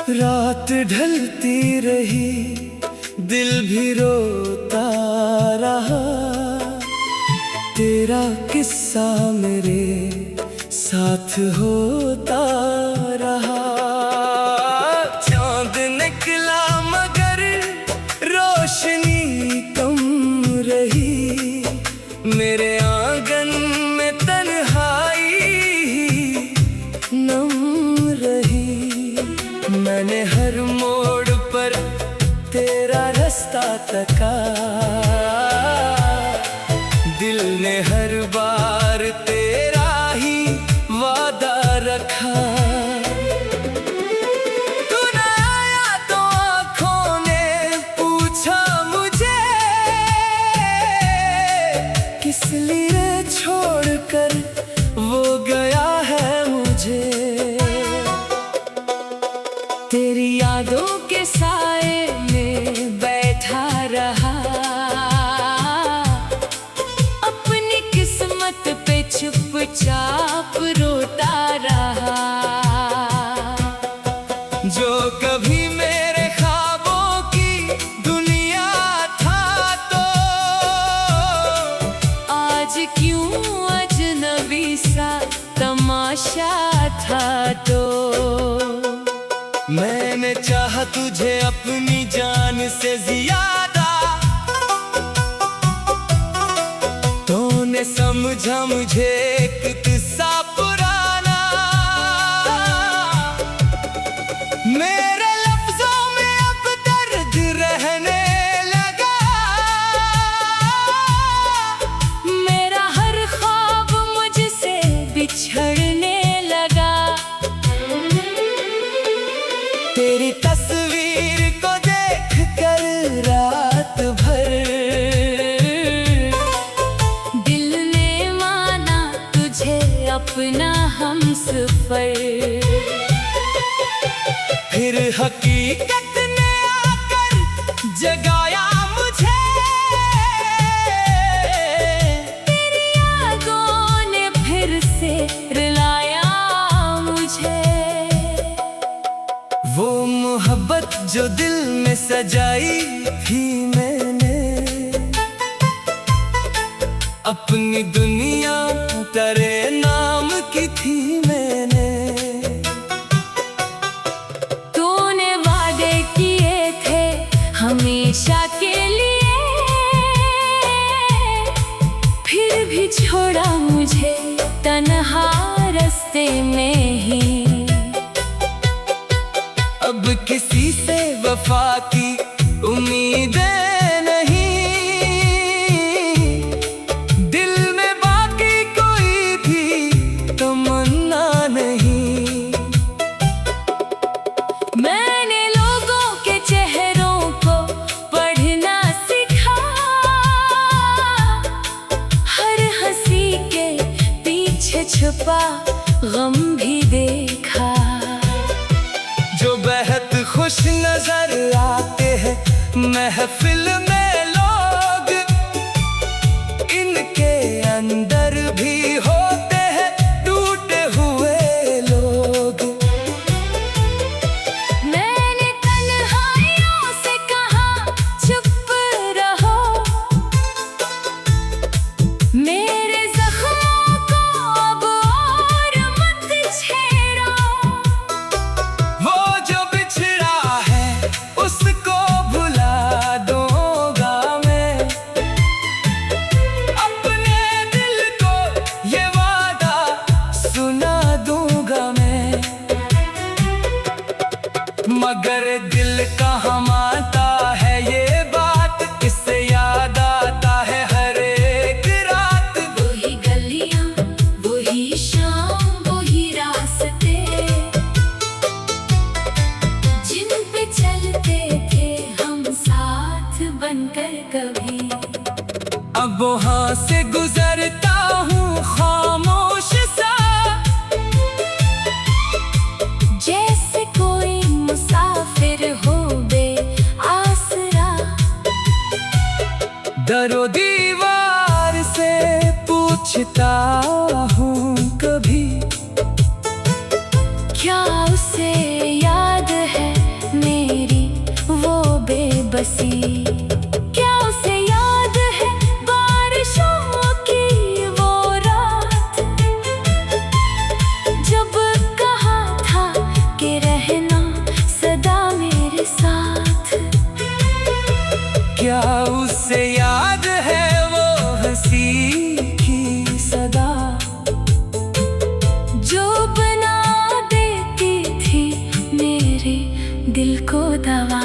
रात ढलती रही, दिल भी रोता रहा। तेरा किस्सा मेरे साथ होता रहा। चांद निकला मगर रोशनी कम रही। मेरे आंगन में तन्हाई नम रही। मैंने हर मोड़ पर तेरा रास्ता तका। दिल ने हर बार तेरा ही वादा रखा। तू न आया तो आँखों ने पूछा मुझे, किस लिए छोड़कर वो गया है मुझे। तेरी यादों के साए में बैठा रहा। अपनी किस्मत पे चुपचाप रोता रहा। जो कभी मेरे ख्वाबों की दुनिया था तो आज क्यों अजनबी सा तमाशा था। तो मैंने चाहा तुझे अपनी जान से ज्यादा, तूने समझा मुझे एक किस्सा पुराना। मेरे लफ्जों में अब दर्द रहने लगा। मेरा हर ख्वाब मुझसे बिछड़ने लगा। तेरी तस्वीर को देखकर रात भर दिल ने माना तुझे अपना हमसफर। फिर हकीकत ने आकर जगाया मुझे। तेरी यादों ने फिर से रुलाया मुझे। वो मोहब्बत जो दिल में सजाई थी मैंने, अपनी दुनिया तेरे नाम की थी मैंने। तूने वादे किए थे हमेशा के लिए, फिर भी छोड़ा मुझे तन्हा रास्ते में ही। अब किसी से वफा की उम्मीदें नहीं। दिल में बाकी कोई भी तमन्ना नहीं। मैंने लोगों के चेहरों को पढ़ना सीखा। हर हंसी के पीछे छुपा गम भी देखा। जो बेहद खुश नजर आते हैं महफिल में लोग, इनके अंदर भी होते हैं टूटे हुए लोग। मैंने तन्हाइयों से कहा चुप रहो। मेरे जख्मों को अब और मत छेड़ो। वो जो बिछड़ा है उसको भुला दूंगा मैं। अपने दिल को ये वादा सुना दूंगा मैं। मगर दिल कहाँ मानता है ये बात। इससे याद आता है हर एक रात। वही गलियां, वही शाम, वही रास्ते। उसे याद है मेरी वो बेबसी? क्या उसे याद है बारिशों की वो रात, जब कहा था कि रहना सदा मेरे साथ? क्या उसे याद है वो हंसी की सदा, जो बना देती थी मेरे दिल को दवा?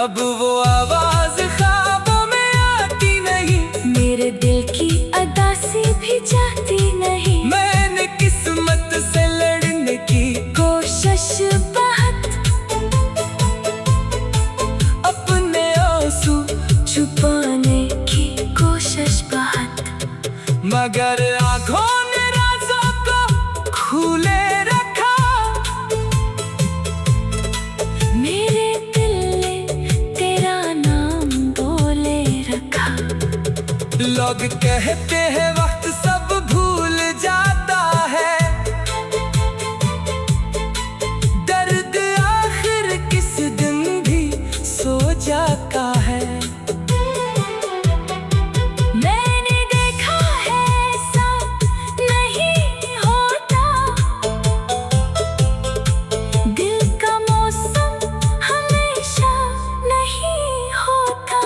अब वो आवाज ख्वाबों में आती नहीं, मेरे दिल की अदासी भी जाती नहीं। मैंने किस्मत से लड़ने की कोशिश बहुत, अपने आंसू छुपाने की कोशिश बहुत, मगर आंखों ने राज़ों को खुले रखा। मेरे दिल ने तेरा नाम बोले रखा। लोग कहते हैं वक्त सब भूल जाता है, दर्द आखिर किस दिन भी सो जाता है। मैंने देखा है ऐसा नहीं होता, दिल का मौसम हमेशा नहीं होता।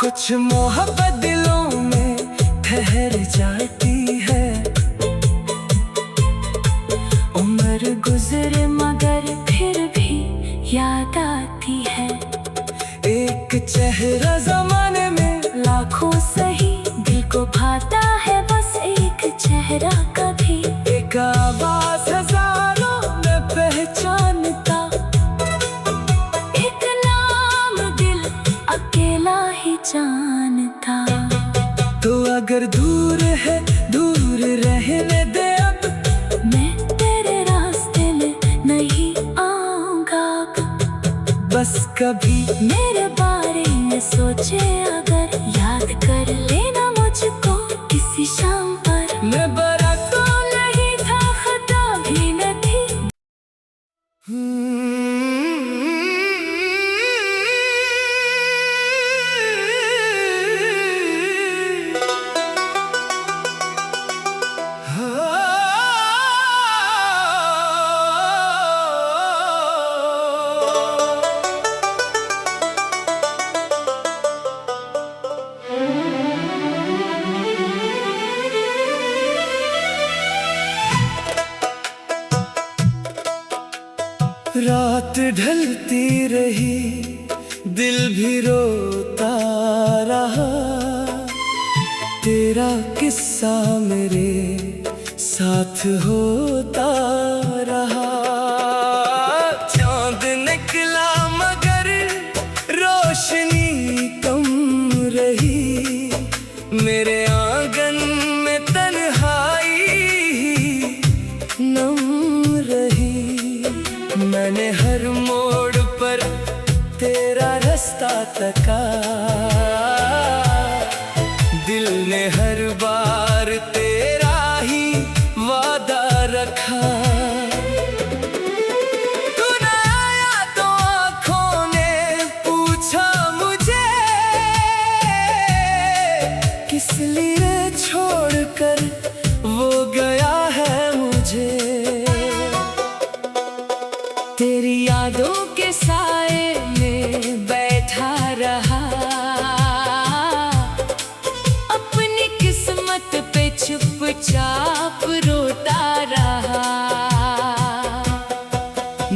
कुछ मोहब्बत दिलों में ठहर जाती है, उम्र गुजरे मगर फिर भी याद आती है। एक चेहरा जमाने में लाखों सही, दिल को भाता है बस एक चेहरा कभी। एक आवाज हजारों में पहचानता, एक नाम दिल अकेला ही जानता। तो अगर दूर है दूर रहने दे अब, मैं तेरे रास्ते में नहीं आऊंगा अब। बस कभी मेरे बारे में सोचे अगर, याद कर लेना मुझको किसी शाम पर। मैं बरा तो नहीं था खता भी न थी। रात ढलती रही, दिल भी रोता रहा, तेरा किस्सा मेरे साथ होता रहा। चांद निकला मगर रोशनी कम रही, मेरे आंगन में तन्हाई नम रही। मैंने हर मोड़ पर तेरा रास्ता तका, दिल ने हर बार तेरा ही वादा रखा। तू न आया तो आँखों ने पूछा मुझे, किस लिए छोड़कर वो गया है मुझे। तेरी यादों के साए में बैठा रहा, अपनी किस्मत पे चुपचाप रोता रहा।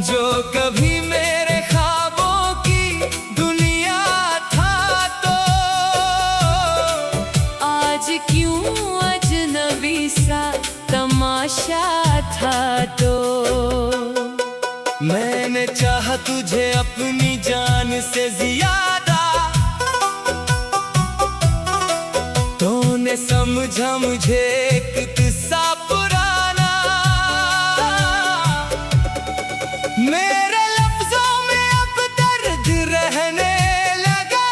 जो कभी मेरे ख्वाबों की दुनिया था, तो आज क्यों अजनबी सा तमाशा था। तो मैंने चाहा तुझे अपनी जान से ज्यादा, तूने समझा मुझे एक किस्सा पुराना। मेरे लफ्जों में अब दर्द रहने लगा,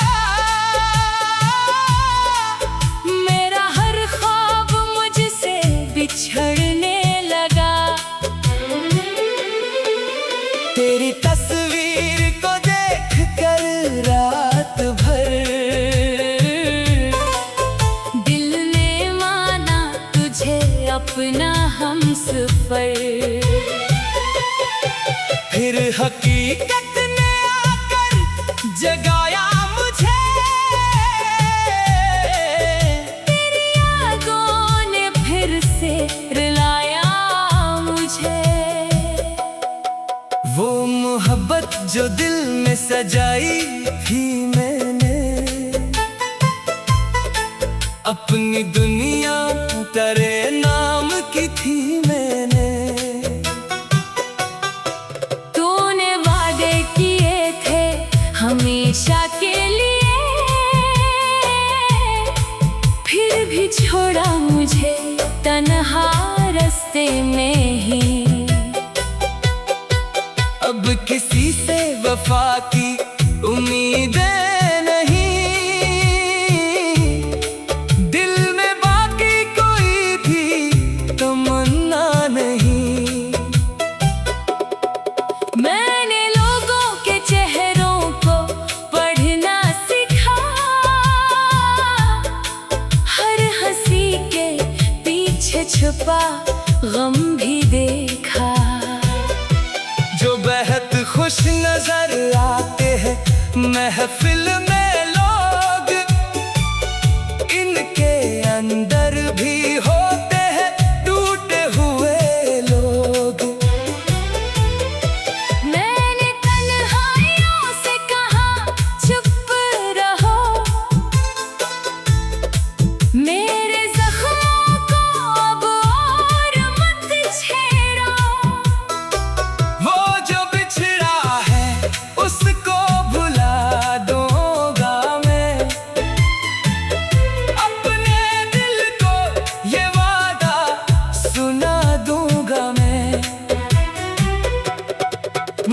मेरा हर ख्वाब मुझसे बिछड़ने लगा। तेरी तस्वीर को देख कर रात भर दिल ने माना तुझे अपना हमसफर। फिर हकीकत ने आकर जगाया मुझे, तेरी यादों ने फिर से रुलाया मुझे। वो मोहब्बत जो दिल में सजाई थी मैंने, अपनी दुनिया तेरे नाम की थी मैंने। तूने वादे किए थे हमेशा के लिए, फिर भी छोड़ा मुझे तन्हा रास्ते में ही। अब किसी से वफा की उम्मीदें नहीं, दिल में बाकी कोई भी तमन्ना नहीं। मैंने लोगों के चेहरों को पढ़ना सीखा, हर हंसी के पीछे छुपा गम भी देखा। जो बेहद खुश नजर आते हैं महफिल में लोग, इनके अंदर भी होते हैं टूटे हुए लोग। मैंने तन्हाइयों से कहा चुप रहो, मेरे जख्मों को अब और मत छेड़ो। वो जो बिछड़ा है उसको भुला दूंगा मैं, अपने दिल को ये वादा सुना दूंगा मैं।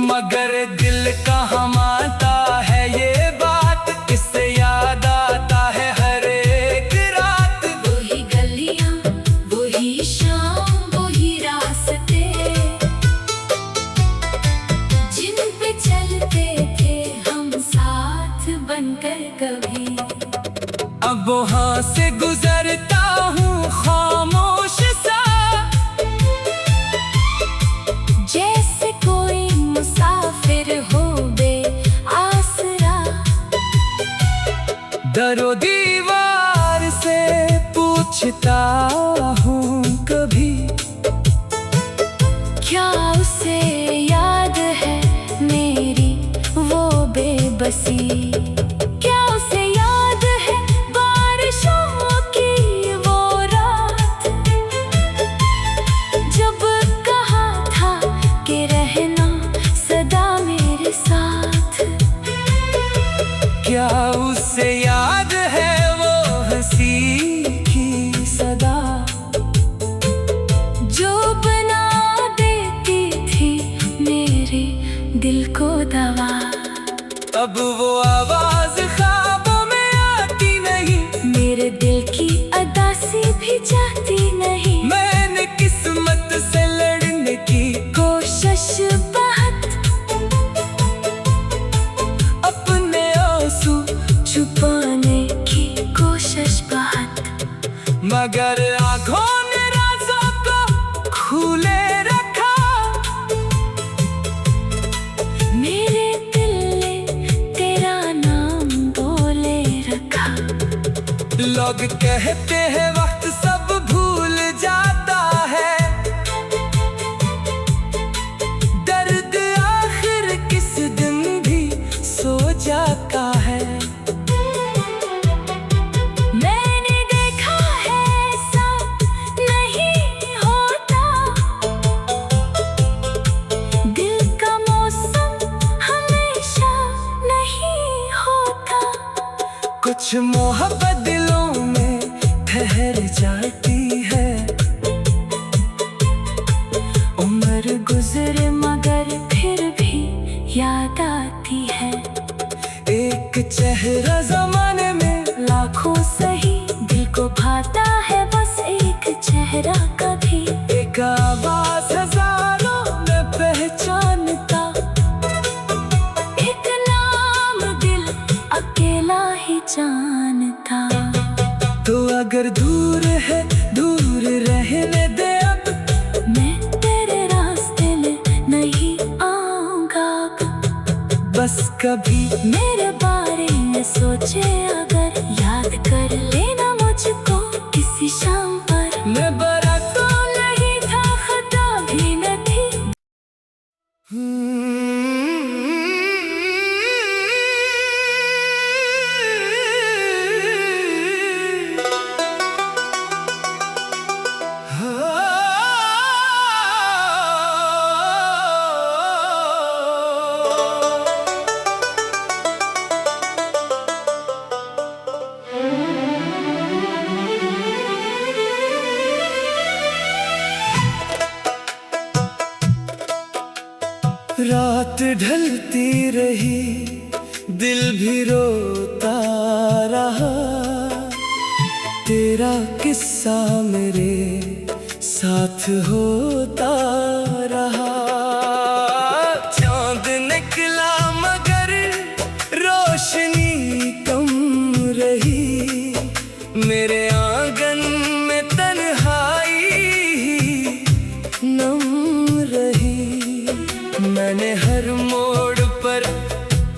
मगर दिल कहाँ मानता है ये बात, इससे याद आता है हर एक रात। वही गलियां, वही शाम, वही रास्ते, जिन पे चलते थे हम साथ बनकर कभी। अब वहाँ से गुजरता हूँ खामोश सा, जैसे कोई मुसाफिर हो बेआसरा। दरो दीवार से पूछता हूँ कभी, क्या उसे याद है मेरी वो बेबसी? क्या उसे याद है बारिशों की वो रात, जब कहा था कि रहना सदा मेरे साथ? क्या उससे याद है वो हंसी की सदा, जो बना देती थी मेरे दिल को दवा। अब वो आवाज ख्वाबों में आती नहीं, मेरे दिल की अदासी भी जाती नहीं। मैंने किस्मत से लड़ने की कोशिश बहुत, अपने आंसू छुपाने की कोशिश बहुत, मगर आंखों ने राज़ों को खुले रखा। मेरे दिल ने तेरा नाम बोले रखा। लोग कहते हैं वक्त सब भूल जाता है, दर्द आखिर किस दिन भी सो जाता है। मैंने देखा है ऐसा नहीं होता, दिल का मौसम हमेशा नहीं होता। कुछ मोहब्बत दिलों में ठहर जाती है, उम्र गुजरे मगर फिर भी याद आती है। एक चेहरा जमाने में लाखों सही, दिल को भाता है बस एक चेहरा कभी। एक आवाज हजारों में पहचानता, जानता। तो अगर दूर है दूर रहने दे अब, मैं तेरे रास्ते में नहीं आऊंगा अब। बस कभी मेरे बारे में सोचे अगर, याद कर लेना मुझको किसी शाम पर। मैं बड़ा तो नहीं था, खता भी न थी। रात ढलती रही, दिल भी रोता रहा, तेरा किस्सा मेरे साथ होता रहा। चांद निकला मगर रोशनी कम रही, मेरे आंगन में तन्हाई नम रही। मैंने हर मोड़ पर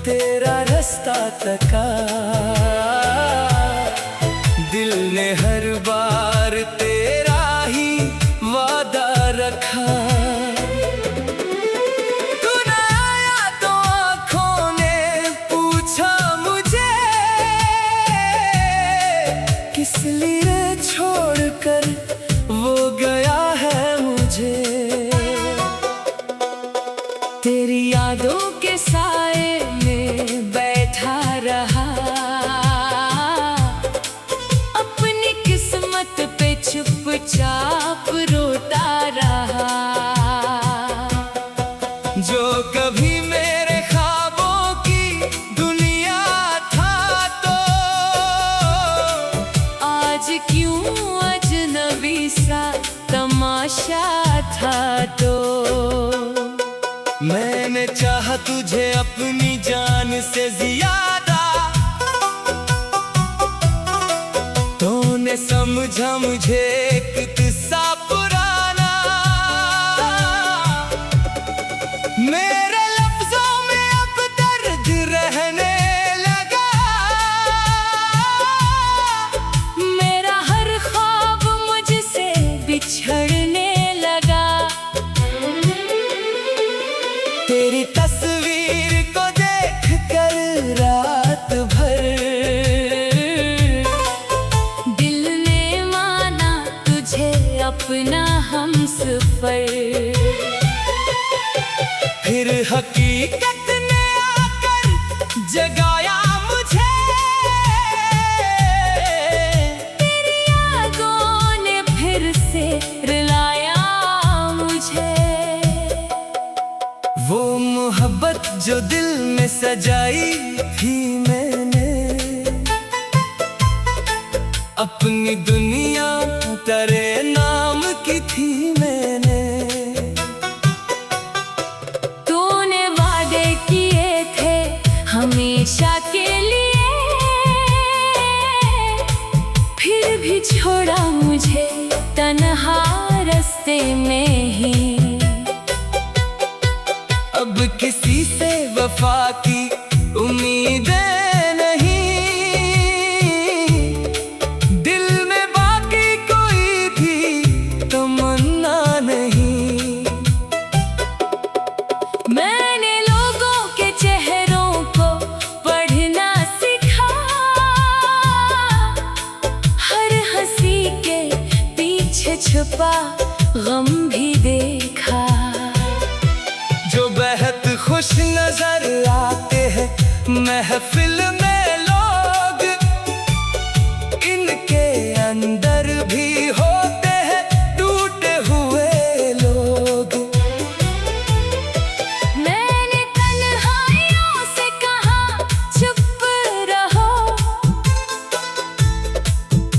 तेरा रास्ता तका, दिल ने हर बार तेरा ही वादा रखा। तू न आया तो आँखों ने पूछा मुझे, किस लिए छोड़कर वो गया है मुझे। तेरी यादों के साए में बैठा रहा, अपनी किस्मत पे चुपचाप रोता रहा। जो कभी मेरे ख्वाबों की दुनिया था, तो आज क्यों अजनबी सा तमाशा था। तो मैंने चाहा तुझे अपनी जान से ज्यादा, तूने समझा मुझे एक किस्सा पुराना। मेरे लफ्जों में अब दर्द रहने लगा, मेरा हर ख्वाब मुझसे बिछड़ने लगा। तेरी तस्वीर को देख कर रात भर दिल ने माना तुझे अपना हमसफर। फिर हकीकत ने आकर जगाया मुझे, तेरी यादों ने फिर से रुलाया मुझे। वो मोहब्बत जो दिल में सजाई थी मैंने, अपनी दुनिया तेरे नाम की थी मैंने। तूने वादे किए थे हमेशा के लिए, फिर भी छोड़ा मुझे तन्हा रास्ते में ही। अब किसी से वफा की उम्मीदें नहीं, दिल में बाकी कोई भी तमन्ना नहीं। मैंने लोगों के चेहरों को पढ़ना सीखा, हर हंसी के पीछे छुपा गम भी देखा। जो बेहद खुश नजर आते हैं महफिल में लोग, इनके अंदर भी होते हैं टूटे हुए लोग। मैंने तन्हाइयों से कहा चुप रहो,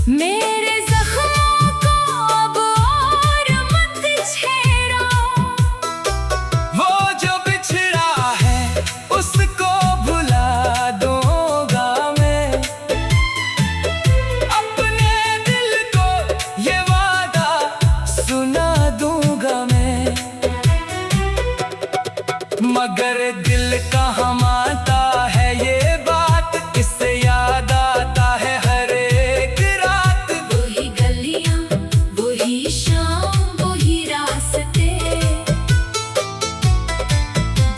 मेरे जख्मों को अब और मत छेड़ो। वो जो बिछड़ा है उसको भुला दो मगर दिल कहाँ मानता है ये बात, इससे याद आता है हर एक रात। वही गलियां, वही शाम, वही रास्ते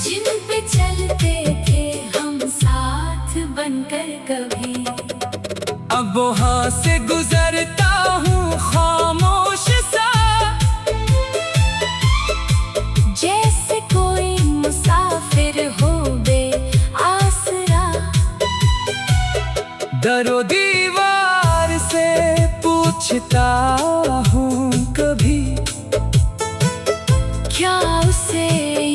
जिन पे चलते थे हम साथ बनकर कभी। अब वहाँ से गुजरता हूँ खामोश सा, जैसे कोई मुसाफिर हो बेआसरा। दरो दीवार से पूछता हूँ कभी, क्या उसे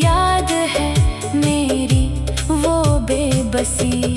याद है मेरी वो बेबसी।